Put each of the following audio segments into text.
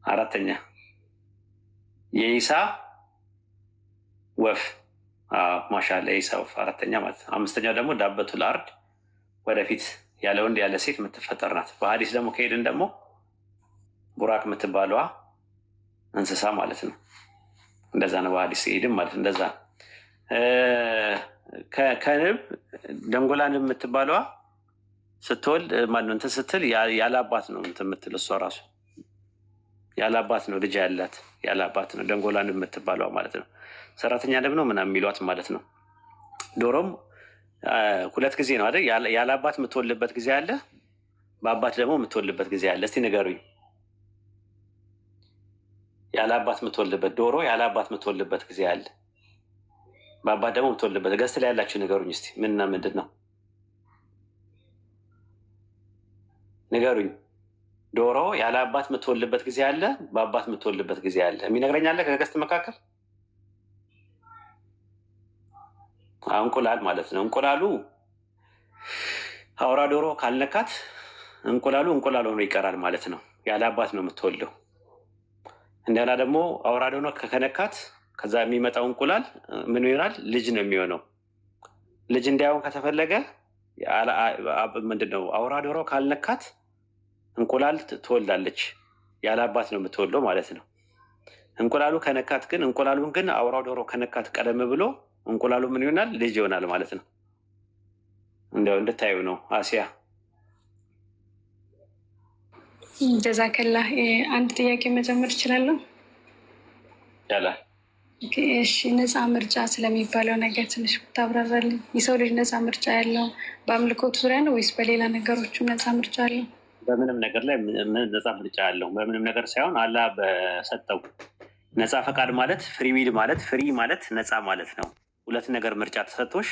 አራተኛ የኢሳ ወፍ። ማሻአላ የኢሳ ወፍ አራተኛ ማለት ነው። አምስተኛው ደግሞ ዳበቱል አርድ ወደፊት ያለ ወንድ ያለ ሴት የምትፈጠር ናት። በሀዲስ ደግሞ ከሄድን ደግሞ ቡራክ የምትባለዋ እንስሳ ማለት ነው። እንደዛ ነው በሀዲስ ሄድም ማለት እንደዛ። ከንብ ደንጎላ ንብ የምትባለዋ ስትወልድ ማነው እንትን ስትል ያለ አባት ነው እንትን የምትል እሷ ራሱ ያለ አባት ነው ልጅ ያላት ያለ አባት ነው ደንጎላ ንብ የምትባለዋ ማለት ነው። ሰራተኛ ንብ ነው ምናምን የሚሏት ማለት ነው። ዶሮም ሁለት ጊዜ ነው አይደል? ያለ አባት የምትወልድበት ጊዜ አለ፣ በአባት ደግሞ የምትወልድበት ጊዜ አለ። እስቲ ንገሩኝ። ያለ አባት የምትወልድበት ዶሮ ያለ አባት የምትወልድበት ጊዜ አለ፣ በአባት ደግሞ የምትወልድበት። ገስት ላይ ያላችሁ ንገሩኝ እስቲ ምንና ምንድን ነው? ንገሩኝ። ዶሮ ያለ አባት የምትወልድበት ጊዜ አለ፣ በአባት የምትወልድበት ጊዜ አለ። የሚነግረኝ አለ ከገስት መካከል? እንቁላል ማለት ነው። እንቁላሉ አውራ ዶሮ ካልነካት እንቁላሉ እንቁላል ሆኖ ይቀራል ማለት ነው። ያለ አባት ነው የምትወልደው። እንደገና ደግሞ አውራ ዶሮ ከነካት ከዛ የሚመጣው እንቁላል ምን ይሆናል? ልጅ ነው የሚሆነው። ልጅ እንዳይሆን ከተፈለገ ምንድነው አውራ ዶሮ ካልነካት እንቁላል ትወልዳለች። ያለ አባት ነው የምትወልደው ማለት ነው። እንቁላሉ ከነካት ግን እንቁላሉን ግን አውራ ዶሮ ከነካት ቀደም ብሎ እንቁላሉ ምን ይሆናል? ልጅ ይሆናል ማለት ነው። እንደው እንድታዩ ነው። አሲያ ጀዛከላ። አንድ ጥያቄ መጀመር እችላለሁ? ይቻላል። እሺ፣ ነፃ ምርጫ ስለሚባለው ነገር ትንሽ ብታብራራልኝ። የሰው ልጅ ነፃ ምርጫ ያለው በአምልኮት ዙሪያ ነው ወይስ በሌላ ነገሮችም ነፃ ምርጫ አለው? በምንም ነገር ላይ ነፃ ምርጫ ያለው በምንም ነገር ሳይሆን አላህ በሰጠው ነፃ ፈቃድ ማለት ፍሪ ዊል ማለት ፍሪ ማለት ነፃ ማለት ነው። ሁለት ነገር ምርጫ ተሰጥቶሽ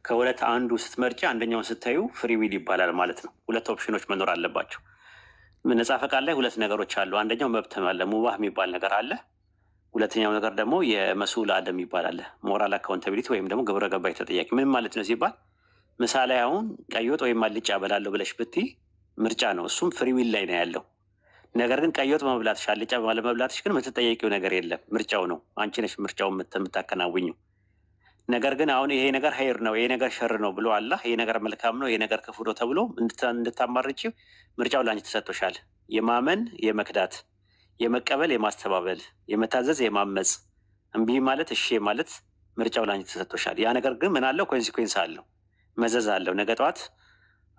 ከሁለት አንዱ ስትመርጫ አንደኛውን ስታዩ ፍሪ ዊል ይባላል ማለት ነው። ሁለት ኦፕሽኖች መኖር አለባቸው። ነፃ ፈቃድ ላይ ሁለት ነገሮች አሉ። አንደኛው መብት አለ፣ ሙባህ የሚባል ነገር አለ። ሁለተኛው ነገር ደግሞ የመስኡል አደም ይባላል፣ ሞራል አካውንታቢሊቲ ወይም ደግሞ ግብረ ገባይ ተጠያቂ። ምንም ማለት ነው ሲባል ምሳሌ አሁን ቀይ ወጥ ወይም አልጫ በላለሁ ብለሽ ብትይ ምርጫ ነው፣ እሱም ፍሪ ዊል ላይ ነው ያለው። ነገር ግን ቀይ ወጥ በመብላትሽ አልጫ ባለመብላትሽ ግን የምትጠየቂው ነገር የለም፣ ምርጫው ነው። አንቺ ነሽ ምርጫው የምታከናውኙ። ነገር ግን አሁን ይሄ ነገር ሀይር ነው፣ ይሄ ነገር ሸር ነው ብሎ አላህ ይሄ ነገር መልካም ነው፣ ይሄ ነገር ክፉ ነው ተብሎ እንድታማርጪው ምርጫው ለአንቺ ተሰጥቶሻል። የማመን የመክዳት፣ የመቀበል የማስተባበል፣ የመታዘዝ የማመፅ፣ እምቢ ማለት እሺ ማለት ምርጫው ለአንቺ ተሰጥቶሻል። ያ ነገር ግን ምን አለው? ኮንሲኩዌንስ አለው፣ መዘዝ አለው፣ ነገ ጠዋት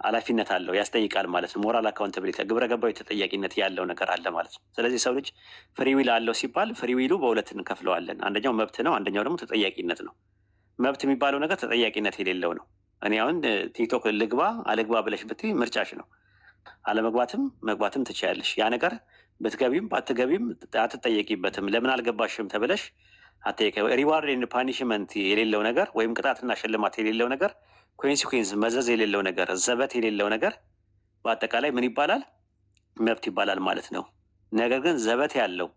ኃላፊነት አለው፣ ያስጠይቃል ማለት ነው። ሞራል አካውንታቢሊቲ ግብረ ገባዊ ተጠያቂነት ያለው ነገር አለ ማለት ነው። ስለዚህ ሰው ልጅ ፍሪዊል አለው ሲባል ፍሪዊሉ በሁለት እንከፍለዋለን። አንደኛው መብት ነው፣ አንደኛው ደግሞ ተጠያቂነት ነው። መብት የሚባለው ነገር ተጠያቂነት የሌለው ነው። እኔ አሁን ቲክቶክ ልግባ አልግባ ብለሽ ብትይ ምርጫሽ ነው። አለመግባትም መግባትም ትችያለሽ። ያ ነገር ብትገቢም ባትገቢም አትጠየቂበትም። ለምን አልገባሽም ተብለሽ አትጠየቂ። ሪዋርድ ኤንድ ፓኒሽመንት የሌለው ነገር ወይም ቅጣትና ሽልማት የሌለው ነገር፣ ኮንሲኩዌንስ መዘዝ የሌለው ነገር፣ ዘበት የሌለው ነገር በአጠቃላይ ምን ይባላል? መብት ይባላል ማለት ነው። ነገር ግን ዘበት ያለው፣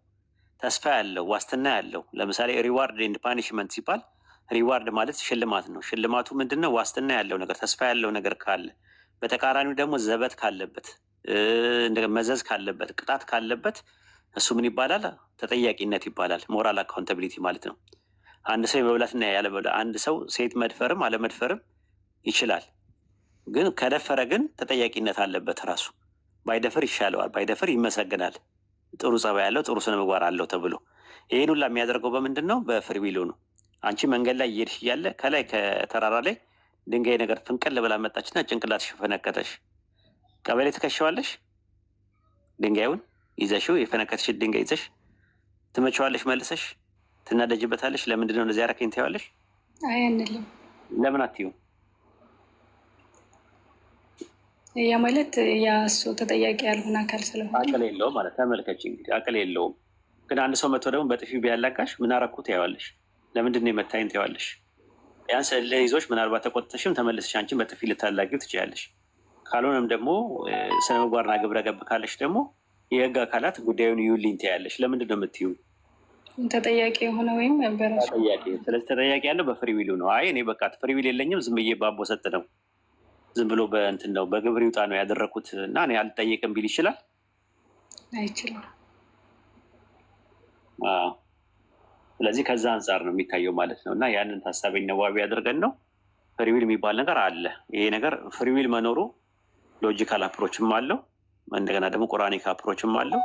ተስፋ ያለው፣ ዋስትና ያለው ለምሳሌ ሪዋርድ ኤንድ ፓኒሽመንት ሲባል ሪዋርድ ማለት ሽልማት ነው። ሽልማቱ ምንድን ነው? ዋስትና ያለው ነገር፣ ተስፋ ያለው ነገር ካለ፣ በተቃራኒው ደግሞ ዘበት ካለበት፣ መዘዝ ካለበት፣ ቅጣት ካለበት እሱ ምን ይባላል? ተጠያቂነት ይባላል። ሞራል አካውንታቢሊቲ ማለት ነው። አንድ ሰው የመብላትና ያለመብላት፣ አንድ ሰው ሴት መድፈርም አለመድፈርም ይችላል። ግን ከደፈረ ግን ተጠያቂነት አለበት ራሱ። ባይደፍር ይሻለዋል፣ ባይደፍር ይመሰግናል። ጥሩ ጸባይ ያለው ጥሩ ስነ ምግባር አለው ተብሎ ይህን ሁላ የሚያደርገው በምንድን ነው? በፍሪዊሉ ነው። አንቺ መንገድ ላይ እየሄድሽ እያለ ከላይ ከተራራ ላይ ድንጋይ ነገር ፍንቅል ብላ መጣችና ጭንቅላትሽ ፈነከተሽ። ቀበሌ ትከሸዋለሽ? ድንጋዩን ይዘሽው የፈነከተሽ ድንጋይ ይዘሽ ትመቸዋለሽ? መልሰሽ ትናደጅበታለሽ? ለምንድን ነው እንደዚህ ያደረከኝ ትይዋለሽ? አይ አንልም። ለምን አትዩ? ያ ማለት ያ እሱ ተጠያቂ ያልሆነ አካል ስለሆነ አቅል የለውም ማለት ተመልከች። እንግዲህ አቅል የለውም። ግን አንድ ሰው መጥቶ ደግሞ በጥፊ ቢያላጋሽ ምን አረኩት ትይዋለሽ? ለምንድን ነው የመታኝ ትይዋለሽ? ቢያንስ ለይዞች ምናልባት ተቆጥተሽም ተመልሰሽ አንቺን በጥፊ ልታላጊው ትችያለሽ። ካልሆነም ደግሞ ስነ ምግባርና ግብረ ገብ ካለሽ ደግሞ የህግ አካላት ጉዳዩን ይዩልኝ ትያለሽ። ለምንድን ነው የምትዩ? ተጠያቂ የሆነ ወይም በራሱ ተጠያቂ። ስለዚህ ተጠያቂ ያለው በፍሪዊሉ ነው። አይ እኔ በቃ ፍሪዊል የለኝም ዝም ብዬ ባቦ ሰጥ ነው ዝም ብሎ በእንትን ነው በግብር ይውጣ ነው ያደረኩት እና እኔ አልጠየቅም ቢል ይችላል? አይችልም። ስለዚህ ከዛ አንጻር ነው የሚታየው ማለት ነው። እና ያንን ታሳቢ ነዋቢ አድርገን ነው ፍሪዊል የሚባል ነገር አለ። ይሄ ነገር ፍሪዊል መኖሩ ሎጂካል አፕሮችም አለው፣ እንደገና ደግሞ ቁራኒክ አፕሮችም አለው።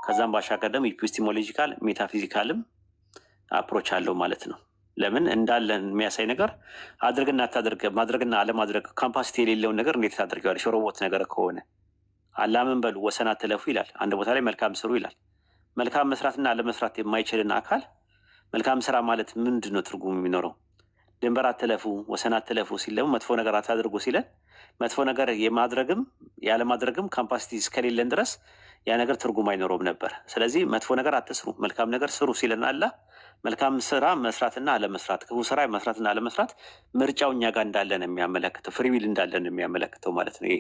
ከዛም ባሻገር ደግሞ ኢፒስቲሞሎጂካል ሜታፊዚካልም አፕሮች አለው ማለት ነው። ለምን እንዳለን የሚያሳይ ነገር አድርግና አታድርግ፣ ማድረግና አለማድረግ ካምፓሲቲ የሌለውን ነገር እንዴት ታደርገዋለሽ? ሮቦት ነገር ከሆነ አላምን በሉ ወሰን አትለፉ ይላል። አንድ ቦታ ላይ መልካም ስሩ ይላል። መልካም መስራትና አለመስራት የማይችልን አካል መልካም ስራ ማለት ምንድን ነው ትርጉም የሚኖረው? ድንበር አትለፉ ወሰን አትለፉ ሲል ደግሞ መጥፎ ነገር አታድርጉ ሲለን መጥፎ ነገር የማድረግም ያለማድረግም ካምፓሲቲ እስከሌለን ድረስ ያ ነገር ትርጉም አይኖረውም ነበር። ስለዚህ መጥፎ ነገር አትስሩ፣ መልካም ነገር ስሩ ሲለን አላህ መልካም ስራ መስራትና አለመስራት፣ ክፉ ስራ መስራትና አለመስራት ምርጫው እኛ ጋር እንዳለ ነው የሚያመለክተው፣ ፍሪዊል እንዳለ ነው የሚያመለክተው ማለት ነው። ይሄ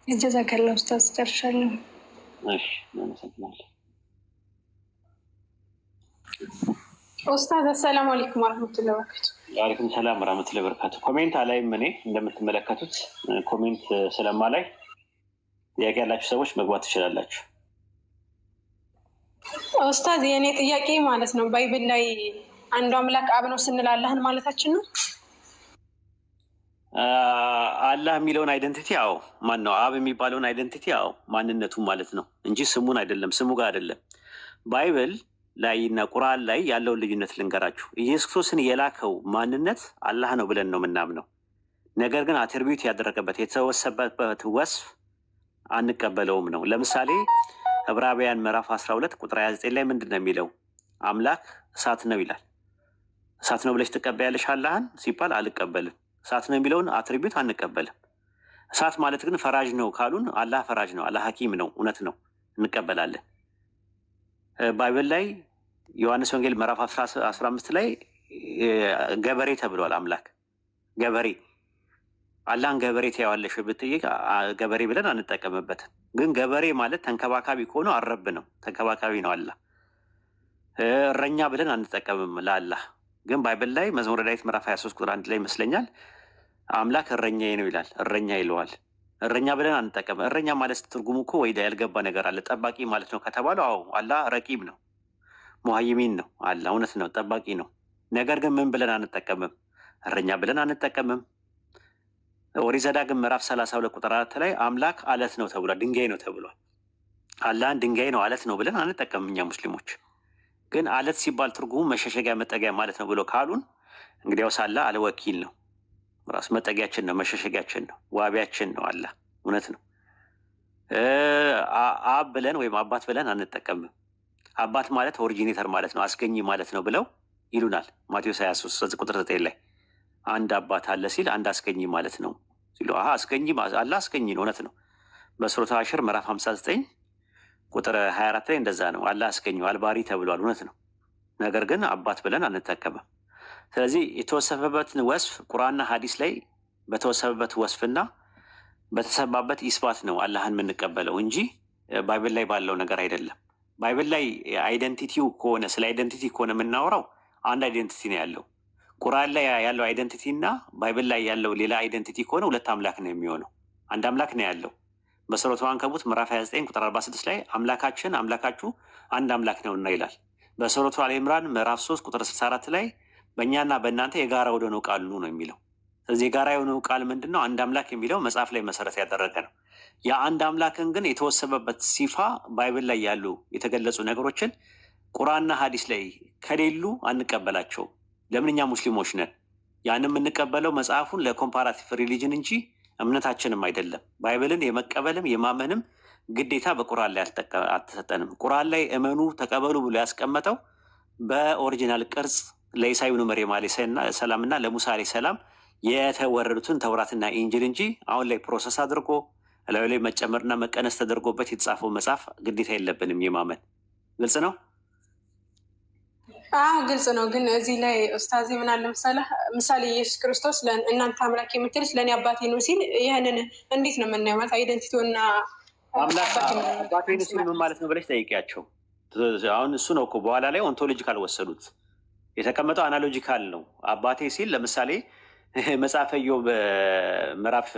የጀዛከላ ኡስታዝ ጨርሻለሁ። እሺ እናመሰግናለን። ኡስታዝ አሰላሙ አለይኩም ወረህመቱላሂ ወበረካቱ። ወአለይኩም ሰላም ወረህመቱላሂ ወበረካቱ። ኮሜንት አላይም እኔ እንደምትመለከቱት ኮሜንት ስለማላይ ጥያቄ ያላችሁ ሰዎች መግባት ትችላላችሁ። ኡስታዝ የእኔ ጥያቄ ማለት ነው ባይብል ላይ አንዱ አምላክ አብ ነው ስንል አላህን ማለታችን ነው? አላህ የሚለውን አይደንቲቲ አዎ፣ ማን ነው አብ የሚባለውን አይደንቲቲ አዎ፣ ማንነቱ ማለት ነው እንጂ ስሙን አይደለም፣ ስሙ ጋር አይደለም። ባይብል ላይ እና ቁርአን ላይ ያለውን ልዩነት ልንገራችሁ። ኢየሱስ ክርስቶስን የላከው ማንነት አላህ ነው ብለን ነው የምናምነው። ነገር ግን አትሪቢዩት ያደረገበት የተወሰበበት ወስፍ አንቀበለውም ነው። ለምሳሌ ዕብራውያን ምዕራፍ 12 ቁጥር 29 ላይ ምንድን ነው የሚለው? አምላክ እሳት ነው ይላል። እሳት ነው ብለሽ ትቀበያለሽ አላህን ሲባል አልቀበልም። እሳት ነው የሚለውን አትሪቢዩት አንቀበልም። እሳት ማለት ግን ፈራጅ ነው ካሉን አላህ ፈራጅ ነው፣ አላህ ሐኪም ነው፣ እውነት ነው፣ እንቀበላለን። ባይብል ላይ ዮሐንስ ወንጌል ምዕራፍ 15 ላይ ገበሬ ተብሏል። አምላክ ገበሬ፣ አላህን ገበሬ ትያዋለሽ ብትጠይቅ ገበሬ ብለን አንጠቀምበትም። ግን ገበሬ ማለት ተንከባካቢ ከሆነ አረብ ነው፣ ተንከባካቢ ነው አላህ። እረኛ ብለን አንጠቀምም ለአላህ። ግን ባይብል ላይ መዝሙረ ዳዊት ምዕራፍ 23 ቁጥር 1 ላይ ይመስለኛል አምላክ እረኛዬ ነው ይላል፣ እረኛ ይለዋል። እረኛ ብለን አንጠቀም። እረኛ ማለት ትርጉሙ እኮ ወይ ያልገባ ነገር አለ። ጠባቂ ማለት ነው ከተባለው አዎ አላህ ረቂብ ነው፣ ሙሀይሚን ነው አላህ፣ እውነት ነው፣ ጠባቂ ነው። ነገር ግን ምን ብለን አንጠቀምም? እረኛ ብለን አንጠቀምም። ኦሪት ዘዳግም ምዕራፍ 32 ቁጥር 4 ላይ አምላክ አለት ነው ተብሏል፣ ድንጋይ ነው ተብሏል። አላህን ድንጋይ ነው አለት ነው ብለን አንጠቀምም እኛ ሙስሊሞች። ግን አለት ሲባል ትርጉሙ መሸሸጊያ መጠጊያ ማለት ነው ብሎ ካሉን እንግዲያውስ አላህ አልወኪል ነው፣ ራሱ መጠጊያችን ነው፣ መሸሸጊያችን ነው፣ ዋቢያችን ነው አላህ፣ እውነት ነው። አብ ብለን ወይም አባት ብለን አንጠቀምም። አባት ማለት ኦሪጂኔተር ማለት ነው፣ አስገኝ ማለት ነው ብለው ይሉናል። ማቴዎስ 23 ቁጥር 9 ላይ አንድ አባት አለ ሲል አንድ አስገኝ ማለት ነው ሲሉ አስገኝ አላህ አስገኝ ነው፣ እውነት ነው። በሱረቱ አሽር ምዕራፍ 59 ቁጥር 24 ላይ እንደዛ ነው፣ አላህ አስገኘው አልባሪ ተብሏል፣ እውነት ነው። ነገር ግን አባት ብለን አንጠቀምም። ስለዚህ የተወሰፈበትን ወስፍ ቁርአንና ሀዲስ ላይ በተወሰፈበት ወስፍና በተሰባበት ኢስባት ነው አላህን የምንቀበለው እንጂ ባይብል ላይ ባለው ነገር አይደለም። ባይብል ላይ አይደንቲቲው ከሆነ ስለ አይደንቲቲ ከሆነ የምናወራው አንድ አይደንቲቲ ነው ያለው። ቁርአን ላይ ያለው አይደንቲቲ እና ባይብል ላይ ያለው ሌላ አይደንቲቲ ከሆነ ሁለት አምላክ ነው የሚሆነው። አንድ አምላክ ነው ያለው። በሱረቱ አንከቡት ምዕራፍ 29 ቁጥር 46 ላይ አምላካችን አምላካችሁ አንድ አምላክ ነውና ይላል። በሱረቱ አል ኢምራን ምዕራፍ 3 ቁጥር 64 ላይ በእኛና በእናንተ የጋራ ወደሆነው ቃል ኑ ነው የሚለው። ስለዚህ የጋራ የሆነው ቃል ምንድን ነው? አንድ አምላክ የሚለው መጽሐፍ ላይ መሰረት ያደረገ ነው። የአንድ አምላክን ግን የተወሰበበት ሲፋ ባይብል ላይ ያሉ የተገለጹ ነገሮችን ቁርአንና ሀዲስ ላይ ከሌሉ አንቀበላቸውም። ለምን? እኛ ሙስሊሞች ነን። ያን የምንቀበለው መጽሐፉን ለኮምፓራቲቭ ሪሊጅን እንጂ እምነታችንም አይደለም። ባይብልን የመቀበልም የማመንም ግዴታ በቁርአን ላይ አልተሰጠንም። ቁርአን ላይ እመኑ ተቀበሉ ብሎ ያስቀመጠው በኦሪጂናል ቅርጽ ለኢሳ ብኑ መርየም ዓለይሂ ሰላም እና ለሙሳ ዓለይሂ ሰላም የተወረዱትን ተውራትና ኢንጅል እንጂ አሁን ላይ ፕሮሰስ አድርጎ እላዩ ላይ መጨመርና መቀነስ ተደርጎበት የተጻፈው መጽሐፍ ግዴታ የለብንም የማመን። ግልጽ ነው? አዎ ግልጽ ነው። ግን እዚህ ላይ ኡስታዝ ምን አለ ምሳሌ ኢየሱስ ክርስቶስ እናንተ አምላክ የምትሉት ለእኔ አባቴ ነው ሲል ይህንን እንዴት ነው የምናየው? ማለት አይደንቲቲውና አባቴ ነው ሲል ምን ማለት ነው ብለሽ ጠይቂያቸው። አሁን እሱ ነው እኮ በኋላ ላይ ኦንቶሎጂካል ወሰዱት። የተቀመጠው አናሎጂካል ነው። አባቴ ሲል ለምሳሌ መጽሐፈ ኢዮብ ምዕራፍ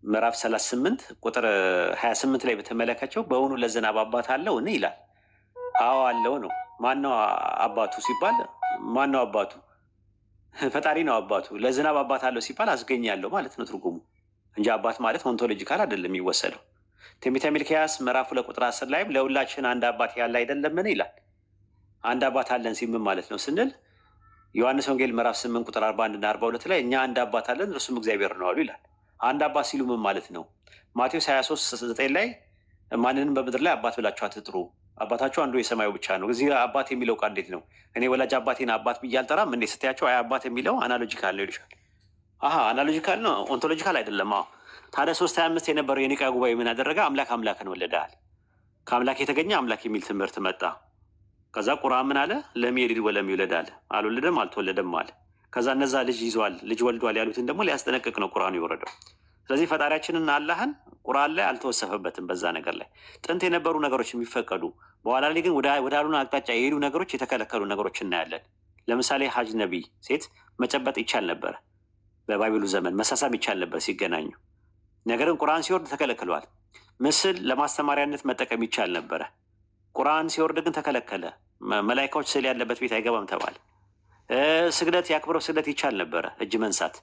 ምዕራፍ 38 ቁጥር 28 ላይ በተመለከቸው በእውኑ ለዝናብ አባት አለው እኔ ይላል። አዎ አለው ነው። ማነው አባቱ ሲባል ማነው አባቱ? ፈጣሪ ነው አባቱ። ለዝናብ አባት አለው ሲባል አስገኛለሁ ማለት ነው ትርጉሙ እንጂ አባት ማለት ኦንቶሎጂካል አይደለም የሚወሰደው። ትንቢተ ሚልክያስ ምዕራፍ 2 ቁጥር 10 ላይም ለሁላችን አንድ አባት ያለ አይደለምን ይላል። አንድ አባት አለን ሲል ምን ማለት ነው ስንል ዮሐንስ ወንጌል ምዕራፍ 8 ቁጥር 41 እና 42 ላይ እኛ አንድ አባት አለን እርሱም እግዚአብሔር ነው አሉ ይላል። አንድ አባት ሲሉ ምን ማለት ነው? ማቴዎስ 23:9 ላይ ማንንም በምድር ላይ አባት ብላችሁ አትጥሩ፣ አባታችሁ አንዱ የሰማዩ ብቻ ነው። እዚህ አባት የሚለው ቃል እንዴት ነው? እኔ ወላጅ አባቴን አባት ብዬ አልጠራም እንዴ ስትያቸው፣ አይ አባት የሚለው አናሎጂካል ነው ይልሻል። አሀ አናሎጂካል ነው ኦንቶሎጂካል አይደለም። አዎ ታዲያ 3:25 የነበረው የኒቃያ ጉባኤ ምን አደረገ? አምላክ አምላክን ወለደሃል። ከአምላክ የተገኘ አምላክ የሚል ትምህርት መጣ። ከዛ ቁርአን ምን አለ? ለም የሊድ ወለም ይውለድ አለ። አልወለደም አልተወለደም አለ። ከዛ እነዛ ልጅ ይዟል ልጅ ወልዷል ያሉትን ደግሞ ሊያስጠነቅቅ ነው ቁርአኑ የወረደው። ስለዚህ ፈጣሪያችንን አላህን ቁርአን ላይ አልተወሰፈበትም። በዛ ነገር ላይ ጥንት የነበሩ ነገሮች የሚፈቀዱ በኋላ ላይ ግን ወዳሉን አቅጣጫ የሄዱ ነገሮች የተከለከሉ ነገሮች እናያለን። ለምሳሌ ሀጅ ነቢይ ሴት መጨበጥ ይቻል ነበረ። በባቢሉ ዘመን መሳሳም ይቻል ነበር ሲገናኙ። ነገርን ቁርአን ሲወርድ ተከለክሏል። ምስል ለማስተማሪያነት መጠቀም ይቻል ነበረ። ቁርአን ሲወርድ ግን ተከለከለ። መላይካዎች ስዕል ያለበት ቤት አይገባም ተባለ። ስግደት የአክብሮት ስግደት ይቻል ነበረ። እጅ መንሳት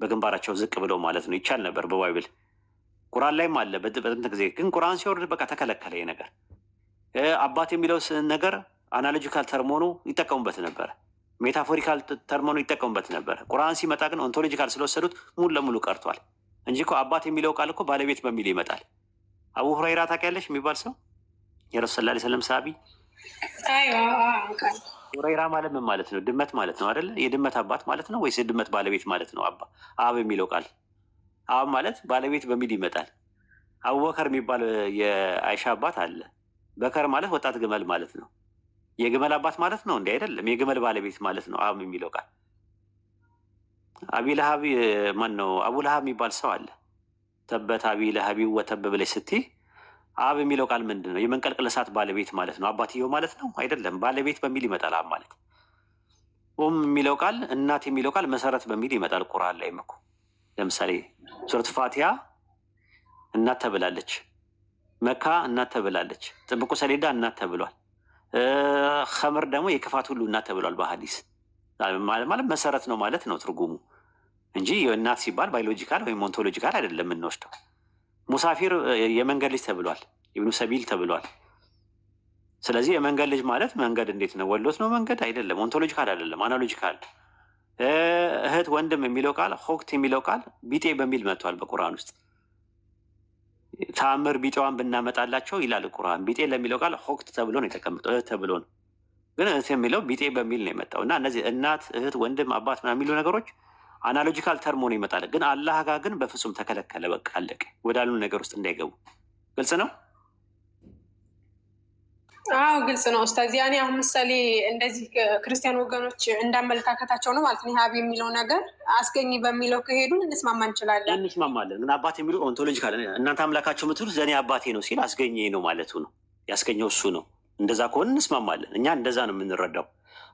በግንባራቸው ዝቅ ብለው ማለት ነው ይቻል ነበር በባይብል ቁርአን ላይም አለ በጥንት ጊዜ። ግን ቁርአን ሲወርድ በቃ ተከለከለ። ይሄ ነገር አባት የሚለው ነገር አናሎጂካል ተርሞኑ ይጠቀሙበት ነበረ። ሜታፎሪካል ተርሞኑ ይጠቀሙበት ነበረ። ቁርአን ሲመጣ ግን ኦንቶሎጂካል ስለወሰዱት ሙሉ ለሙሉ ቀርቷል እንጂ እኮ አባት የሚለው ቃል እኮ ባለቤት በሚል ይመጣል። አቡ ሁረይራ ታውቂያለሽ የሚባል ሰው የረሱል ሰለላሁ ዐለይሂ ወሰለም ሰሃቢ። ሁረይራ ማለት ምን ማለት ነው? ድመት ማለት ነው አይደለ? የድመት አባት ማለት ነው ወይስ የድመት ባለቤት ማለት ነው? አብ የሚለው ቃል አብ ማለት ባለቤት በሚል ይመጣል። አቡበከር የሚባል የአይሻ አባት አለ። በከር ማለት ወጣት ግመል ማለት ነው። የግመል አባት ማለት ነው እንዲ አይደለም። የግመል ባለቤት ማለት ነው አብ የሚለው ቃል። አቢ ለሀቢ ማን ነው? አቡ ለሀብ የሚባል ሰው አለ። ተበት አቢ ለሀቢ ወተብ ብለሽ ስትይ አብ የሚለው ቃል ምንድን ነው? የመንቀልቅል እሳት ባለቤት ማለት ነው። አባትየው ማለት ነው አይደለም። ባለቤት በሚል ይመጣል አብ ማለት። የሚለው ቃል እናት የሚለው ቃል መሰረት በሚል ይመጣል ቁርአን ላይ እኮ። ለምሳሌ ሱረት ፋቲሃ እናት ተብላለች። መካ እናት ተብላለች። ጥብቁ ሰሌዳ እናት ተብሏል። ኸምር ደግሞ የክፋት ሁሉ እናት ተብሏል በሀዲስ ማለት መሰረት ነው ማለት ነው ትርጉሙ እንጂ እናት ሲባል ባዮሎጂካል ወይም ኦንቶሎጂካል አይደለም የምንወስደው። ሙሳፊር የመንገድ ልጅ ተብሏል። ኢብኑ ሰቢል ተብሏል። ስለዚህ የመንገድ ልጅ ማለት መንገድ እንዴት ነው? ወሎት ነው መንገድ አይደለም። ኦንቶሎጂካል አይደለም፣ አናሎጂካል። እህት ወንድም የሚለው ቃል ሆክት የሚለው ቃል ቢጤ በሚል መጥቷል በቁርአን ውስጥ። ተአምር ቢጤዋን ብናመጣላቸው ይላል ቁርአን። ቢጤ ለሚለው ቃል ሆክት ተብሎ ነው የተቀመጠው፣ እህት ተብሎ ነው። ግን እህት የሚለው ቢጤ በሚል ነው የመጣው እና እነዚህ እናት፣ እህት፣ ወንድም፣ አባት ምናምን የሚሉ ነገሮች አናሎጂካል ተርሞ ነው ይመጣል። ግን አላህ ጋር ግን በፍጹም ተከለከለ። በቃ አለቀ። ወዳሉ ነገር ውስጥ እንዳይገቡ። ግልጽ ነው። አዎ ግልጽ ነው ኡስታዝ። ያኔ አሁን ምሳሌ እንደዚህ ክርስቲያን ወገኖች እንዳመለካከታቸው ነው ማለት ነው። ሀብ የሚለው ነገር አስገኝ በሚለው ከሄዱ እንስማማ እንችላለን፣ እንስማማለን። ግን አባት የሚሉ ኦንቶሎጂካል እናንተ አምላካቸው የምትሉት ለእኔ አባቴ ነው ሲል አስገኘ ነው ማለቱ ነው። ያስገኘው እሱ ነው። እንደዛ ከሆነ እንስማማለን። እኛ እንደዛ ነው የምንረዳው።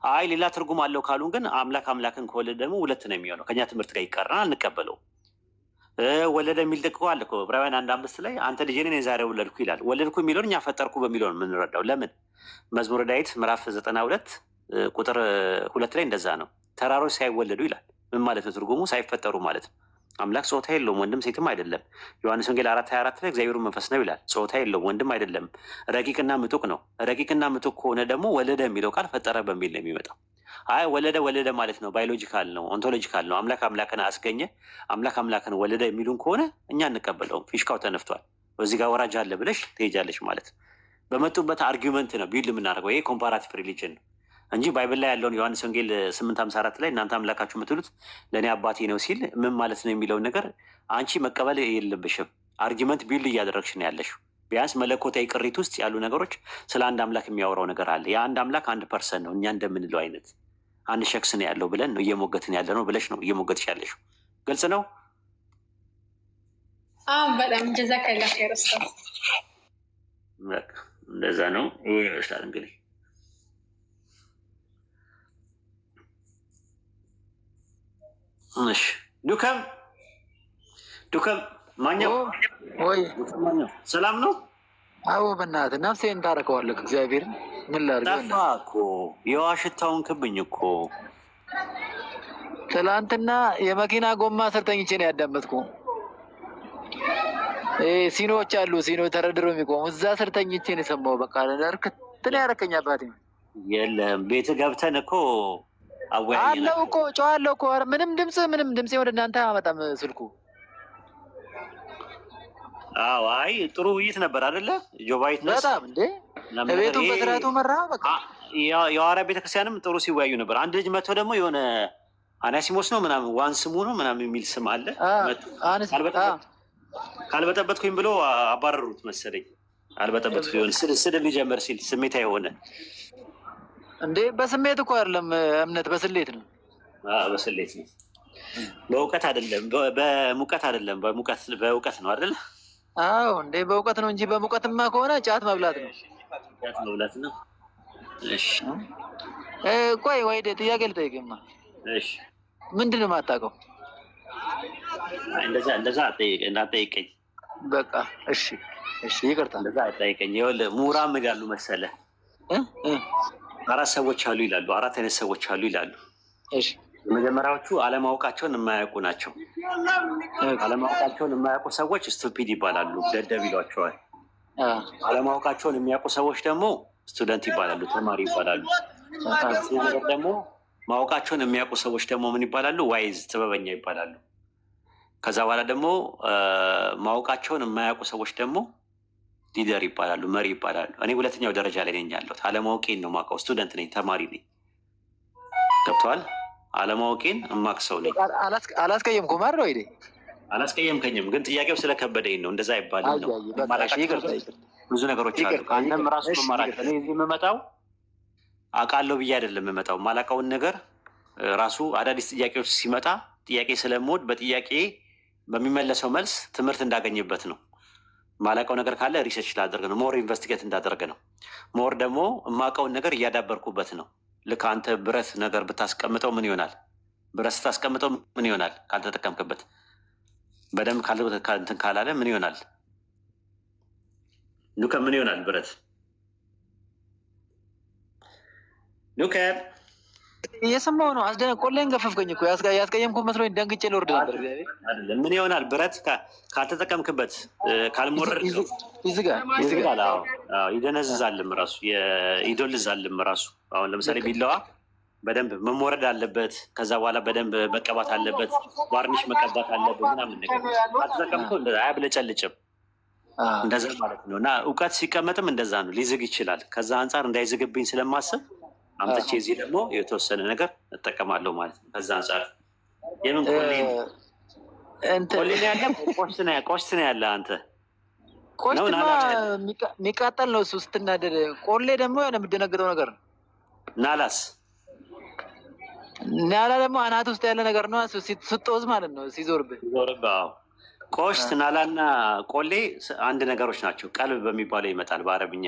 አይ ሌላ ትርጉም አለው ካሉን ግን አምላክ አምላክን ከወለደ ደግሞ ሁለት ነው የሚሆነው። ከኛ ትምህርት ጋር ይቀርናል፣ አንቀበለውም። ወለደ የሚል ጥቅቆ አለ እኮ ዕብራውያን 1:5 ላይ አንተ ልጄ ነኝ ዛሬ ወለድኩ ይላል። ወለድኩ የሚለውን እኛ ፈጠርኩ በሚለው ነው የምንረዳው። ለምን? መዝሙረ ዳዊት ምዕራፍ 92 ቁጥር 2 ላይ እንደዛ ነው። ተራሮች ሳይወለዱ ይላል። ምን ማለት ነው? ትርጉሙ ሳይፈጠሩ ማለት ነው። አምላክ ጾታ የለውም፣ ወንድም ሴትም አይደለም። ዮሐንስ ወንጌል 4:24 ላይ እግዚአብሔሩ መንፈስ ነው ይላል። ጾታ የለውም፣ ወንድም አይደለም፣ ረቂቅና ምጡቅ ነው። ረቂቅና ምጡቅ ከሆነ ደግሞ ወለደ የሚለው ቃል ፈጠረ በሚል ነው የሚመጣው። አይ ወለደ ማለት ነው ባዮሎጂካል ነው፣ ኦንቶሎጂካል ነው። አምላክ አምላክን አስገኘ፣ አምላክ አምላክን ወለደ የሚሉን ከሆነ እኛ እንቀበለውም። ፊሽካው ተነፍቷል፣ በዚህ ጋር ወራጅ አለ ብለሽ ትሄጃለሽ ማለት ነው። በመጡበት አርጊመንት ነው ቢል የምናደርገው። ይሄ ኮምፓራቲቭ ሪሊጅን ነው እንጂ ባይብል ላይ ያለውን ዮሐንስ ወንጌል 8:54 ላይ እናንተ አምላካችሁ የምትሉት ለእኔ አባቴ ነው ሲል ምን ማለት ነው የሚለውን ነገር አንቺ መቀበል የለብሽም። አርጊመንት ቢል እያደረግሽ ነው ያለሽው። ቢያንስ መለኮታዊ ቅሪት ውስጥ ያሉ ነገሮች ስለ አንድ አምላክ የሚያወራው ነገር አለ። የአንድ አምላክ አንድ ፐርሰን ነው፣ እኛ እንደምንለው አይነት አንድ ሸክስ ነው ያለው ብለን ነው እየሞገትን ያለ ነው ብለሽ ነው እየሞገትሽ ያለሽው። ግልጽ ነው። በጣም ጀዛ ከላሽ ያረስታ እንደዛ ነው ይመስላል እንግዲህ እሺ ዱከም ማኛው ወይ ማኛው ሰላም ነው? አዎ በእናትህ ነፍሴን ታረከዋለህ። እግዚአብሔር ምን ላድርግ? ጠፋ እኮ የዋሽታውን ክብኝ እኮ ትላንትና የመኪና ጎማ ስር ተኝቼ ነው ያዳመጥኩ። ሲኖዎች አሉ፣ ሲኖ ተረድረው የሚቆሙ እዛ ስር ተኝቼ ነው የሰማው። በቃ እርክት ነው ያረከኝ አባቴ። የለም ቤት ገብተን እኮ አለው እኮ ጨዋለው እኮ ምንም ድምፅ ወደ እናንተ አመጣም ስልኩ። አዎ አይ ጥሩ ውይይት ነበር አይደለ? ጆባይት ነስ በጣም እንዴ ቤቱን በስርዓቱ መራ። በቃ የሐዋርያ ቤተክርስቲያንም ጥሩ ሲወያዩ ነበር። አንድ ልጅ መጥቶ ደግሞ የሆነ አናሲሞስ ነው ምናምን ዋን ስሙ ነው ምናምን የሚል ስም አለ ካልበጠበጥኩኝ ብሎ አባረሩት መሰለኝ። አልበጠበጥኩ ሲሆን ስድብ ሊጀምር ሲል ስሜታ የሆነ እንዴ በስሜት እኮ አይደለም እምነት በስሌት ነው። በስሌት ነው፣ በእውቀት አይደለም፣ በሙቀት አይደለም፣ በእውቀት ነው አይደል? አዎ እንዴ በእውቀት ነው እንጂ በሙቀትማ ከሆነ ጫት መብላት ነው። ጫት መብላት ነው። እሺ ቆይ ወይ ጥያቄ ልጠይቅማ። እሺ ምንድን ነው የማታውቀው? እንደዛ አጠይቀኝ። በቃ እሺ ይቅርታ። እንደዛ አጠይቀኝ። ይኸውልህ ምሁራን ምን ይላሉ መሰለህ? አራት ሰዎች አሉ ይላሉ። አራት አይነት ሰዎች አሉ ይላሉ። እሺ የመጀመሪያዎቹ አለማወቃቸውን የማያውቁ ናቸው። አለማወቃቸውን የማያውቁ ሰዎች ስቱፒድ ይባላሉ፣ ደደብ ይሏቸዋል። አለማወቃቸውን የሚያውቁ ሰዎች ደግሞ ስቱደንት ይባላሉ፣ ተማሪ ይባላሉ። ነገር ደግሞ ማወቃቸውን የሚያውቁ ሰዎች ደግሞ ምን ይባላሉ? ዋይዝ ጥበበኛ ይባላሉ። ከዛ በኋላ ደግሞ ማወቃቸውን የማያውቁ ሰዎች ደግሞ ሊደር ይባላሉ፣ መሪ ይባላሉ። እኔ ሁለተኛው ደረጃ ላይ ነኝ ያለሁት። አለማወቄን ነው የማውቀው። ስቱደንት ነኝ፣ ተማሪ ነኝ። ገብተዋል? አለማወቄን እማቅ ሰው ነኝ። አላስቀየምኩም አይደል? ወይ አላስቀየምከኝም፣ ግን ጥያቄው ስለከበደኝ ነው። እንደዛ አይባልም ነው። ብዙ ነገሮች አሉ። ከአንተም ራሱ መማራቸው እኔ እዚህ የምመጣው አውቃለሁ ብዬ አይደለም የምመጣው። ማላውቀውን ነገር ራሱ አዳዲስ ጥያቄዎች ሲመጣ ጥያቄ ስለምወድ በጥያቄ በሚመለሰው መልስ ትምህርት እንዳገኝበት ነው። ማላውቀው ነገር ካለ ሪሰርች ላደርግ ነው። ሞር ኢንቨስቲጌት እንዳደርግ ነው። ሞር ደግሞ የማውቀውን ነገር እያዳበርኩበት ነው። ልክ አንተ ብረት ነገር ብታስቀምጠው ምን ይሆናል? ብረት ስታስቀምጠው ምን ይሆናል? ካልተጠቀምክበት በደንብ እንትን ካላለ ምን ይሆናል? ኑከ ምን ይሆናል? ብረት ኑከ እየሰማሁ ነው። ቆሌን ገፈፍከኝ እኮ ያስቀየምኩ መስሎኝ ደንግጬ ልወርድ ነበር። አይደለም ምን ይሆናል? ብረት ካልተጠቀምክበት ካልሞረድ ይዝጋል፣ ይደነዝዛልም ራሱ ይዶልዛልም ራሱ። አሁን ለምሳሌ ቢላዋ በደንብ መሞረድ አለበት። ከዛ በኋላ በደንብ መቀባት አለበት፣ ዋርኒሽ መቀባት አለበት ምናምን ነገር። ካልተጠቀምከው አያብለጨልጭም። እንደዛ ማለት ነው። እና እውቀት ሲቀመጥም እንደዛ ነው፣ ሊዝግ ይችላል። ከዛ አንጻር እንዳይዝግብኝ ስለማስብ አምጥቼ እዚህ ደግሞ የተወሰነ ነገር እጠቀማለሁ ማለት ነው። ከዛ አንጻር የምን ቆሌ ያለ ቆሽት ነው ያለ አንተ ቆሽትማ የሚቃጠል ነው እሱ ስትናደድ። ቆሌ ደግሞ የሆነ የምደነግጠው ነገር ነው። ናላ ደግሞ አናት ውስጥ ያለ ነገር ነው ስትወዝ ማለት ነው፣ ሲዞርብህ። ቆሽት ናላና ቆሌ አንድ ነገሮች ናቸው። ቀልብ በሚባለው ይመጣል በአረብኛ።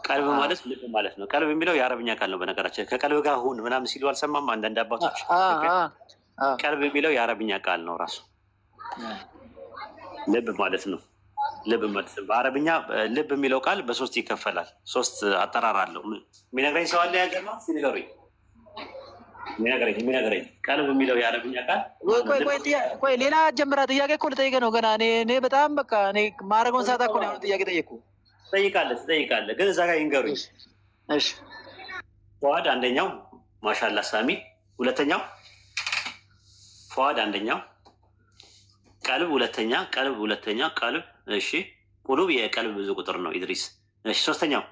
ቀልብ ማለት ልብ ማለት ነው። ቀልብ የሚለው የአረብኛ ቃል ነው። በነገራችን ከቀልብ ጋር ሁን ምናምን ሲሉ አልሰማም አንዳንድ አባቶች። ቀልብ የሚለው የአረብኛ ቃል ነው ራሱ። ልብ ማለት ነው። ልብ ማለት ነው በአረብኛ። ልብ የሚለው ቃል በሶስት ይከፈላል። ሶስት አጠራር አለው። የሚነግረኝ ሰው አለ? ያገማ ሲነገሩኝ የሚነግረኝ ቀልብ የሚለው የአረብኛ ቃል። ቆይ ሌላ ጀምራ ጥያቄ እኮ ልጠይቅህ ነው ገና። እኔ በጣም በቃ እኔ ማድረገውን ሰዓት እኮ ነው ጥያቄ ጠየቅኩ። ትጠይቃለህ ግን እዛ ጋር ይንገሩኝ። ፉአድ አንደኛው፣ ማሻላ ሳሚ ሁለተኛው፣ ፉአድ አንደኛው፣ ቀልብ ሁለተኛ፣ ቀልብ። እሺ ቁሉብ የቀልብ ብዙ ቁጥር ነው ኢድሪስ። እሺ ሶስተኛው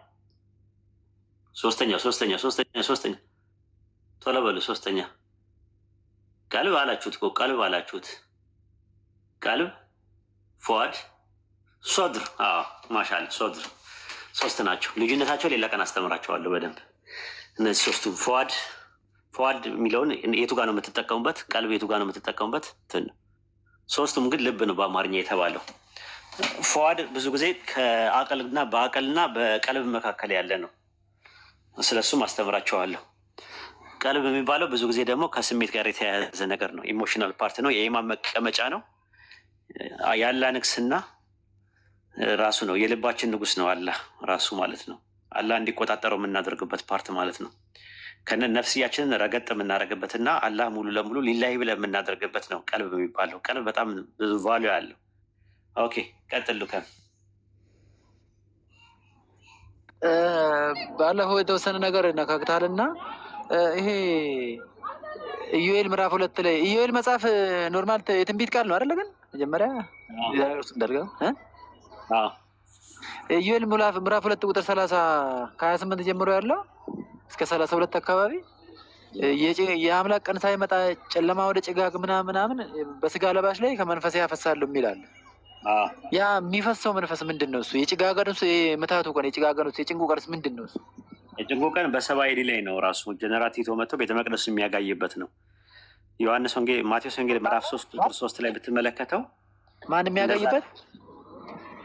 ቶሎ በሉ። ሶስተኛ ቀልብ አላችሁት እኮ ቀልብ አላችሁት። ቀልብ፣ ፉአድ፣ ሶድር። ማሻል ሶድር ሶስት ናቸው። ልዩነታቸው ሌላ ቀን አስተምራቸዋለሁ በደንብ። እነዚህ ሶስቱ ፉአድ የሚለውን የቱ ጋር ነው የምትጠቀሙበት? ቀልብ የቱ ጋር ነው የምትጠቀሙበት? ሶስቱም ግን ልብ ነው በአማርኛ የተባለው። ፉአድ ብዙ ጊዜ ከአቅልና በአቅልና በቀልብ መካከል ያለ ነው። ስለሱም አስተምራቸዋለሁ። ቀልብ የሚባለው ብዙ ጊዜ ደግሞ ከስሜት ጋር የተያያዘ ነገር ነው። ኢሞሽናል ፓርት ነው። የኢማን መቀመጫ ነው። የአላህ ንግስና ራሱ ነው። የልባችን ንጉስ ነው አላህ ራሱ ማለት ነው። አላህ እንዲቆጣጠረው የምናደርግበት ፓርት ማለት ነው። ከነ ነፍስያችንን ረገጥ የምናደርግበትና አላህ ሙሉ ለሙሉ ሊላሂ ብለን የምናደርግበት ነው ቀልብ የሚባለው። ቀልብ በጣም ብዙ ቫሉ ያለው። ኦኬ ቀጥሉ። ባለፈው የተወሰነ ነገር ነካክታልና ይሄ ኢዩኤል ምዕራፍ 2 ላይ ኢዩኤል መጽሐፍ ኖርማል የትንቢት ቃል ነው አይደለ? ግን መጀመሪያ እንዳልገው ኢዩኤል ምዕራፍ 2 ቁጥር 30 ከ28 ጀምሮ ያለው እስከ 32 አካባቢ የአምላክ ቀን ሳይመጣ ጨለማ ወደ ጭጋግ ምናምን በስጋ ለባሽ ላይ ከመንፈሴ ያፈሳለሁ የሚላል። ያ የሚፈሰው መንፈስ ምንድን ነው? እሱ የጭጋገን ውስጥ የምታቱ ቀን የጭጋገን ውስጥ የጭንቁ ቀንስ ምንድን ነው? እሱ የጭንቁ ቀን በሰባ ኤዲ ላይ ነው። ራሱ ጀነራት ቲቶ መጥቶ ቤተ መቅደሱ የሚያጋይበት ነው። ዮሐንስ ወንጌል ማቴዎስ ወንጌል ምዕራፍ 3 ቁጥር 3 ላይ ብትመለከተው ማን የሚያጋይበት?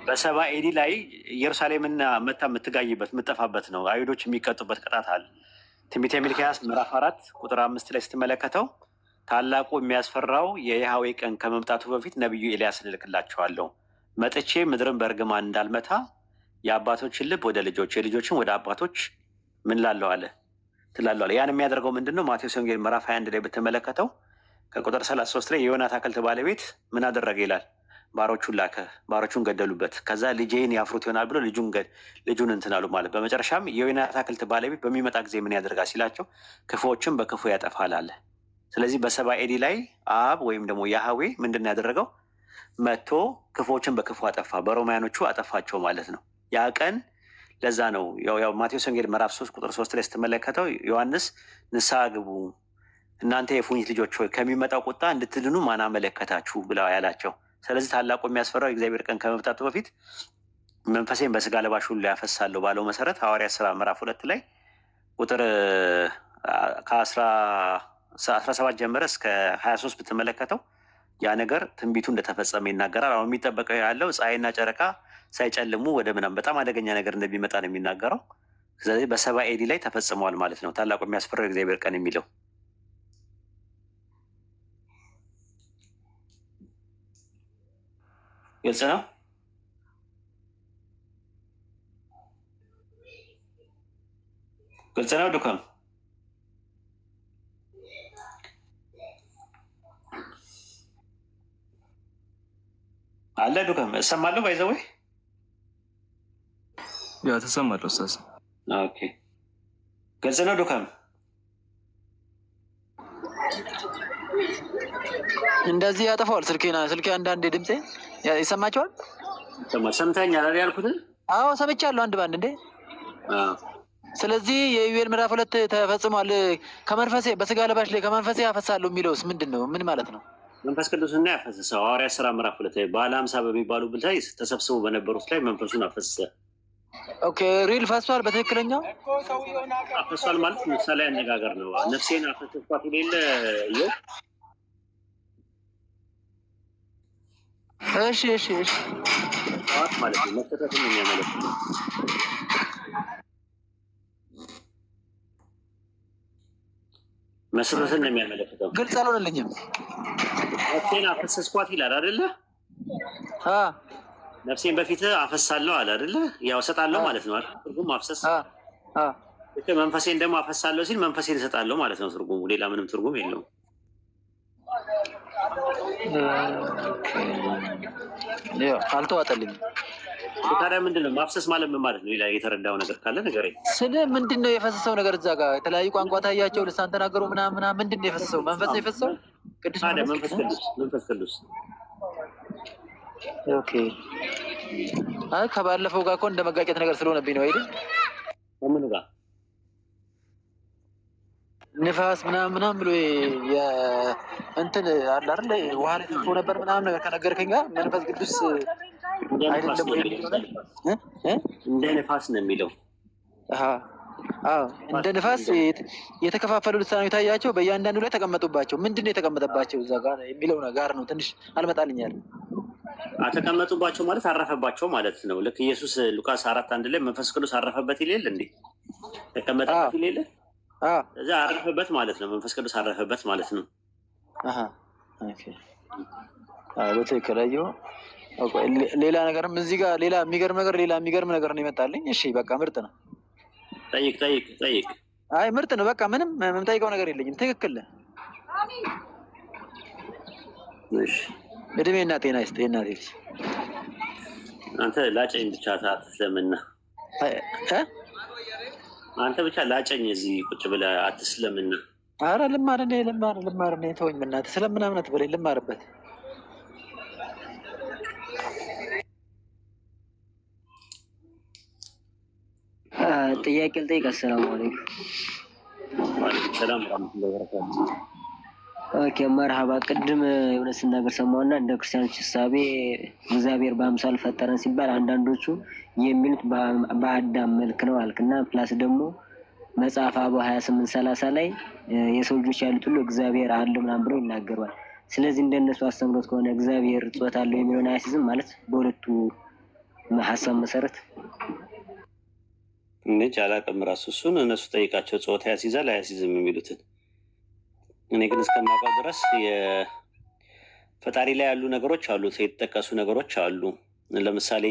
በሰባ ኤዲ ላይ ኢየሩሳሌምና መታ የምትጋይበት የምጠፋበት ነው። አይሁዶች የሚቀጡበት ቅጣት አለ። ትንቢተ ሚልክያስ ምዕራፍ 4 ቁጥር 5 ላይ ስትመለከተው ታላቁ የሚያስፈራው የያህዌ ቀን ከመምጣቱ በፊት ነቢዩ ኤልያስን እልክላቸዋለሁ፣ መጥቼ ምድርን በእርግማን እንዳልመታ የአባቶችን ልብ ወደ ልጆች የልጆችን ወደ አባቶች ምን ላለው አለ ትላለው አለ። ያን የሚያደርገው ምንድን ነው? ማቴዎስ ወንጌል ምዕራፍ 21 ላይ ብትመለከተው ከቁጥር 33 ላይ የዮና አትክልት ባለቤት ምን አደረገ ይላል? ባሮቹን ላከ፣ ባሮቹን ገደሉበት። ከዛ ልጄን ያፍሩት ይሆናል ብሎ ልጁን እንትን አሉ ማለት። በመጨረሻም የወይን አትክልት ባለቤት በሚመጣ ጊዜ ምን ያደርጋል ሲላቸው ክፉዎችን በክፉ ያጠፋል አለ። ስለዚህ በሰባ ኤዲ ላይ አብ ወይም ደግሞ ያህዌ ምንድን ነው ያደረገው? መጥቶ ክፉዎችን በክፉ አጠፋ፣ በሮማያኖቹ አጠፋቸው ማለት ነው። ያ ቀን ለዛ ነው ያው ማቴዎስ ወንጌል ምዕራፍ 3 ቁጥር 3 ላይ ስትመለከተው ዮሐንስ ንስሐ ግቡ እናንተ የፉኝት ልጆች ሆይ ከሚመጣው ቁጣ እንድትድኑ ማን አመለከታችሁ ብለው ያላቸው። ስለዚህ ታላቁ የሚያስፈራው የእግዚአብሔር ቀን ከመምጣቱ በፊት መንፈሴን በስጋ ለባሽ ሁሉ ያፈሳለሁ ባለው መሰረት ሐዋርያት ሥራ ምዕራፍ 2 ላይ ቁጥር ከ17 ጀምረ እስከ 23 ብትመለከተው ያ ነገር ትንቢቱ እንደተፈጸመ ይናገራል። አሁን የሚጠበቀው ያለው ፀሐይና ጨረቃ ሳይጨልሙ ወደ ምናምን በጣም አደገኛ ነገር እንደሚመጣ ነው የሚናገረው። ስለዚህ በሰባ ኤዲ ላይ ተፈጽመዋል ማለት ነው ታላቁ የሚያስፈራው የእግዚአብሔር ቀን የሚለው። ግልጽ ነው። ግልጽ ነው። ዱከም አለ። ዱከም እሰማለሁ። ባይዘወይ ያ ተሰማለሁ። ኡስታዝ ኦኬ፣ ግልጽ ነው። ዱከም እንደዚህ ያጠፋዋል። ስልኬ አንዳንዴ ድምጼ ይሰማቸዋል። ሰምተኛል አይደል ያልኩትን? አዎ ሰምቻለሁ አንድ ባንድ እንዴ። ስለዚህ የኢዩኤል ምዕራፍ 2 ተፈጽሟል። ከመንፈሴ በስጋ ለባሽ ላይ ከመንፈሴ ያፈሳለሁ የሚለውስ ምንድን ነው? ምን ማለት ነው? መንፈስ ቅዱስና ያፈሰሰው ሐዋርያት ሥራ ምዕራፍ 2 በዓለ ሃምሳ በሚባሉ ላይ ተሰብስበው በነበሩት ላይ መንፈሱን አፈሰሰ። ኦኬ ሪል ፈሷል። በትክክለኛው አፈሷል ማለት ምሳሌ አነጋገር ነው። ነፍሴን አፈሰስኳት የሌለ ይኸው። እሺ ማለት ነው መሰጠትን የሚያመለክት ነው። መስረትን ነው የሚያመለክተው። ግልጽ አልሆነልኝም። ነፍሴን አፈሰስኳት ይላል አይደለ? ነፍሴን በፊት አፈሳለሁ አለ አይደለ? ያው እሰጣለሁ ማለት ነው አይደል? ትርጉም ማፍሰስ። መንፈሴን ደግሞ አፈሳለሁ ሲል መንፈሴን እሰጣለሁ ማለት ነው ትርጉሙ። ሌላ ምንም ትርጉም የለውም። አልተዋጠልኝም። ታዲያ ምንድን ነው ማፍሰስ ማለት? ምን ማለት ነው? ሌላ የተረዳው ነገር ካለ ንገረኝ። ስለ ምንድን ነው የፈሰሰው ነገር? እዛ ጋር የተለያዩ ቋንቋ ታያቸው፣ ልሳን ተናገሩ ምናምን። ምንድን ነው የፈሰሰው? መንፈስ ነው የፈሰሰው? ቅዱስ መንፈስ ቅዱስ። ኦኬ። አይ ከባለፈው ጋር እኮ እንደ መጋጨት ነገር ስለሆነብኝ ነው አይደል? ከምኑ ጋር ንፋስ ምናምን ብሎ እንትን አለ አይደል? ውሃ ላይ ተጽፎ ነበር ምናምን ነገር ከነገርከኝ ጋር መንፈስ ቅዱስ አይደለም እንደ ንፋስ ነው የሚለው። እንደ ንፋስ የተከፋፈሉ ልሳኖች የታያቸው በእያንዳንዱ ላይ ተቀመጡባቸው። ምንድን ነው የተቀመጠባቸው እዛ ጋር የሚለው ጋር ነው ትንሽ አልመጣልኛል። ተቀመጡባቸው ማለት አረፈባቸው ማለት ነው። ልክ ኢየሱስ ሉቃስ 4:1 ላይ መንፈስ ቅዱስ አረፈበት ይሌል እንዴ? ተቀመጠበት ይሌል? እዛ አረፈበት ማለት ነው። መንፈስ ቅዱስ አረፈበት ማለት ነው። በትክክል አየሁ። ሌላ ነገርም እዚህ ጋር ሌላ የሚገርም ነገር ነው ይመጣልኝ። እሺ በቃ ምርጥ ነው። ጠይቅ። አይ ምርጥ ነው። በቃ ምንም የምጠይቀው ነገር የለኝም። ትክክል። እሺ እድሜና ጤና ይስጥ የእናቴ ልጅ። አንተ ላጨኝ ብቻ ሰዓት ስለምና አንተ ብቻ ላጨኝ እዚህ ቁጭ ብለህ አትስለምና። አረ ልማር ተወኝ በእናትህ። ስለምናምን አትበለኝ፣ ልማርበት። ጥያቄ ልጠይቅ። አሰላሙ አለይኩም። ወአለይኩም ሰላም ወራህመቱላሂ ወበረካቱ። ኦኬ መርሃባ። ቅድም የሆነ ስናገር ሰማሁና እንደ ክርስቲያኖች እሳቤ እግዚአብሔር በአምሳል ፈጠረን ሲባል አንዳንዶቹ የሚሉት በአዳም መልክ ነው አልክና ፕላስ ደግሞ መጽሐፍ አበው 28:30 ላይ የሰው ልጆች ያሉት ሁሉ እግዚአብሔር አለው ምናምን ብለው ይናገሯል። ስለዚህ እንደነሱ አስተምሮት ከሆነ እግዚአብሔር ጾታ አለው የሚለውን አያሲዝም ማለት በሁለቱ ሀሳብ መሰረት እንጂ አላውቅም። ራሱ እሱን እነሱ ጠይቃቸው፣ ጾታ ያሲዛል አያሲዝም የሚሉትን። እኔ ግን እስከማውቀው ድረስ የፈጣሪ ላይ ያሉ ነገሮች አሉ፣ የተጠቀሱ ነገሮች አሉ። ለምሳሌ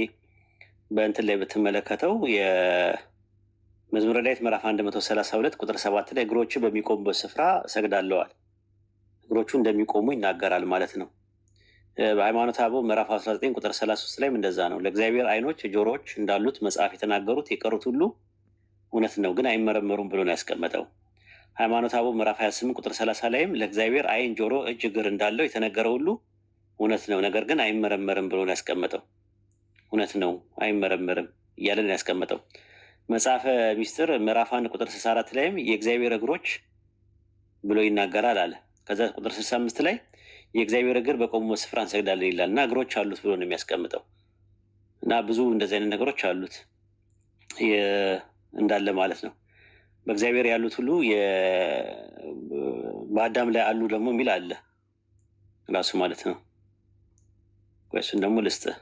በእንትን ላይ ብትመለከተው የመዝሙረ ዳዊት ምዕራፍ 132 ቁጥር 7 ላይ እግሮቹ በሚቆሙበት ስፍራ እሰግዳለዋል። እግሮቹ እንደሚቆሙ ይናገራል ማለት ነው። በሃይማኖተ አበው ምዕራፍ 19 ቁጥር 33 ላይም እንደዛ ነው። ለእግዚአብሔር ዓይኖች ጆሮዎች እንዳሉት መጽሐፍ የተናገሩት የቀሩት ሁሉ እውነት ነው፣ ግን አይመረመሩም ብሎ ነው ያስቀመጠው። ሃይማኖተ አበው ምዕራፍ 28 ቁጥር 30 ላይም ለእግዚአብሔር ዓይን፣ ጆሮ፣ እጅ፣ እግር እንዳለው የተነገረ ሁሉ እውነት ነው፣ ነገር ግን አይመረመርም ብሎ ነው ያስቀመጠው። እውነት ነው አይመረመርም እያለ ነው ያስቀመጠው። መጽሐፈ ሚስጥር ምዕራፍ 1 ቁጥር 64 ላይም የእግዚአብሔር እግሮች ብሎ ይናገራል አለ። ከዛ ቁጥር 65 ላይ የእግዚአብሔር እግር በቆሙበት ስፍራ እንሰግዳለን ይላል እና እግሮች አሉት ብሎ ነው የሚያስቀምጠው። እና ብዙ እንደዚህ አይነት ነገሮች አሉት እንዳለ ማለት ነው። በእግዚአብሔር ያሉት ሁሉ በአዳም ላይ አሉ ደግሞ የሚል አለ ራሱ ማለት ነው። እሱን ደግሞ ልስጥህ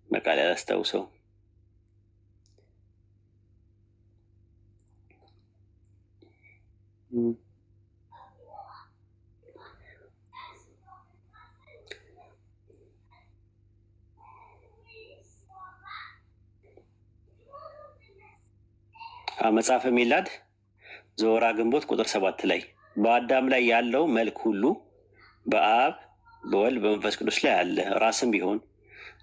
በቃል ያላስታውሰው። መጽሐፈ ሚላድ ዘወርኃ ግንቦት ቁጥር 7 ላይ በአዳም ላይ ያለው መልክ ሁሉ በአብ በወልድ በመንፈስ ቅዱስ ላይ አለ። ራስም ቢሆን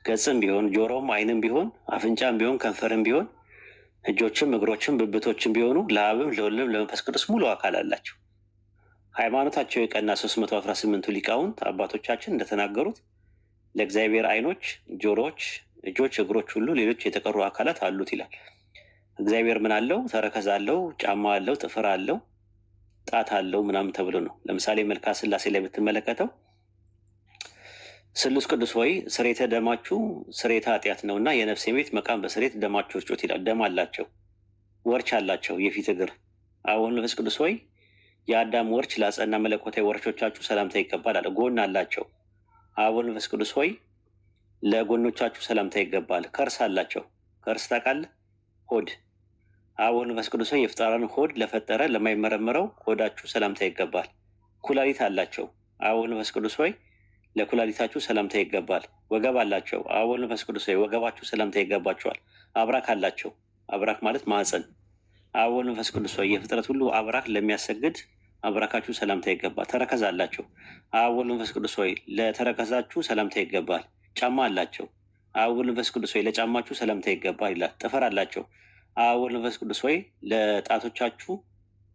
ገጽም ቢሆን ጆሮም ዓይንም ቢሆን አፍንጫም ቢሆን ከንፈርም ቢሆን እጆችም እግሮችም ብብቶችም ቢሆኑ ለአብም ለወልድም ለመንፈስ ቅዱስ ሙሉ አካል አላቸው። ሃይማኖታቸው የቀና 318ቱ ሊቃውንት አባቶቻችን እንደተናገሩት ለእግዚአብሔር ዓይኖች፣ ጆሮዎች፣ እጆች፣ እግሮች ሁሉ ሌሎች የተቀሩ አካላት አሉት ይላል። እግዚአብሔር ምን አለው? ተረከዝ አለው፣ ጫማ አለው፣ ጥፍር አለው፣ ጣት አለው ምናምን ተብሎ ነው። ለምሳሌ መልክአ ሥላሴ ላይ ብትመለከተው ስሉስ ቅዱስ ሆይ ስሬተ ደማችሁ ስሬተ ኃጢአት ነው እና የነፍሴ ቤት መቃም በስሬት ደማችሁ ርጮት ይላል። ደም አላቸው፣ ወርች አላቸው፣ የፊት እግር። አሁን መንፈስ ቅዱስ ሆይ የአዳም ወርች ላጸና መለኮታዊ ወርቾቻችሁ ሰላምታ ይገባል አለ። ጎን አላቸው። አሁን መንፈስ ቅዱስ ሆይ ለጎኖቻችሁ ሰላምታ ይገባል። ከርስ አላቸው። ከርስ ታውቃለህ? ሆድ። አሁን መንፈስ ቅዱስ ሆይ የፍጣራን ሆድ ለፈጠረ ለማይመረመረው ሆዳችሁ ሰላምታ ይገባል። ኩላሊት አላቸው። አሁን መንፈስ ቅዱስ ሆይ ለኩላሊታችሁ ሰላምታ ይገባል። ወገብ አላቸው። አሁን መንፈስ ቅዱስ ሆይ ወገባችሁ ሰላምታ ይገባቸዋል። አብራክ አላቸው። አብራክ ማለት ማዕፀን። አሁን መንፈስ ቅዱስ ሆይ የፍጥረት ሁሉ አብራክ ለሚያሰግድ አብራካችሁ ሰላምታ ይገባል። ተረከዝ አላቸው። አሁን መንፈስ ቅዱስ ሆይ ለተረከዛችሁ ሰላምታ ይገባል። ጫማ አላቸው። አሁን መንፈስ ቅዱስ ሆይ ለጫማችሁ ሰላምታ ይገባል ይላል። ጥፍር አላቸው። አሁን መንፈስ ቅዱስ ሆይ ለጣቶቻችሁ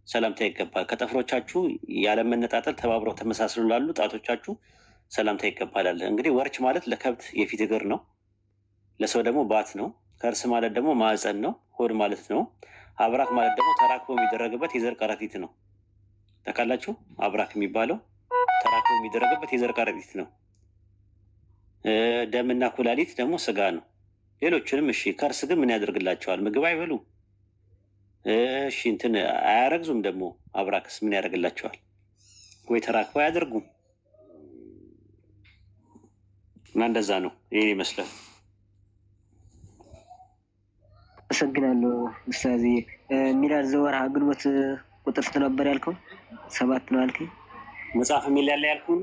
ሰላምታ ይገባል። ከጥፍሮቻችሁ ያለመነጣጠል ተባብረው ተመሳስለው ላሉ ጣቶቻችሁ ሰላምታ ይገባላል። እንግዲህ ወርች ማለት ለከብት የፊት እግር ነው፣ ለሰው ደግሞ ባት ነው። ከርስ ማለት ደግሞ ማዕፀን ነው፣ ሆድ ማለት ነው። አብራክ ማለት ደግሞ ተራክቦ የሚደረግበት የዘር ከረጢት ነው። ታውቃላችሁ? አብራክ የሚባለው ተራክቦ የሚደረግበት የዘር ከረጢት ነው። ደምና ኩላሊት ደግሞ ስጋ ነው። ሌሎችንም እሺ። ከርስ ግን ምን ያደርግላቸዋል? ምግብ አይበሉ። እሺ እንትን አያረግዙም። ደግሞ አብራክስ ምን ያደርግላቸዋል? ወይ ተራክቦ አያደርጉም። እና እንደዛ ነው። ይህን ይመስላል። አመሰግናለሁ ኡስታዝ። ሚላድ ዘወርኃ ግንቦት ቁጥር ስንት ነበር ያልከው? 7 ነው ያልከኝ? መጽሐፍ ሚላድ ላይ ያልከው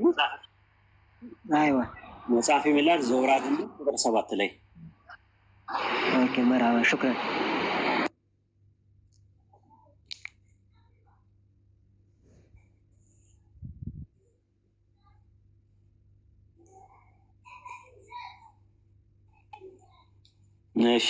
ايوه. መጽሐፍ የሚላት ዘወራት ቁጥር 7 ላይ። اوكي مرحبا شكرا. እሺ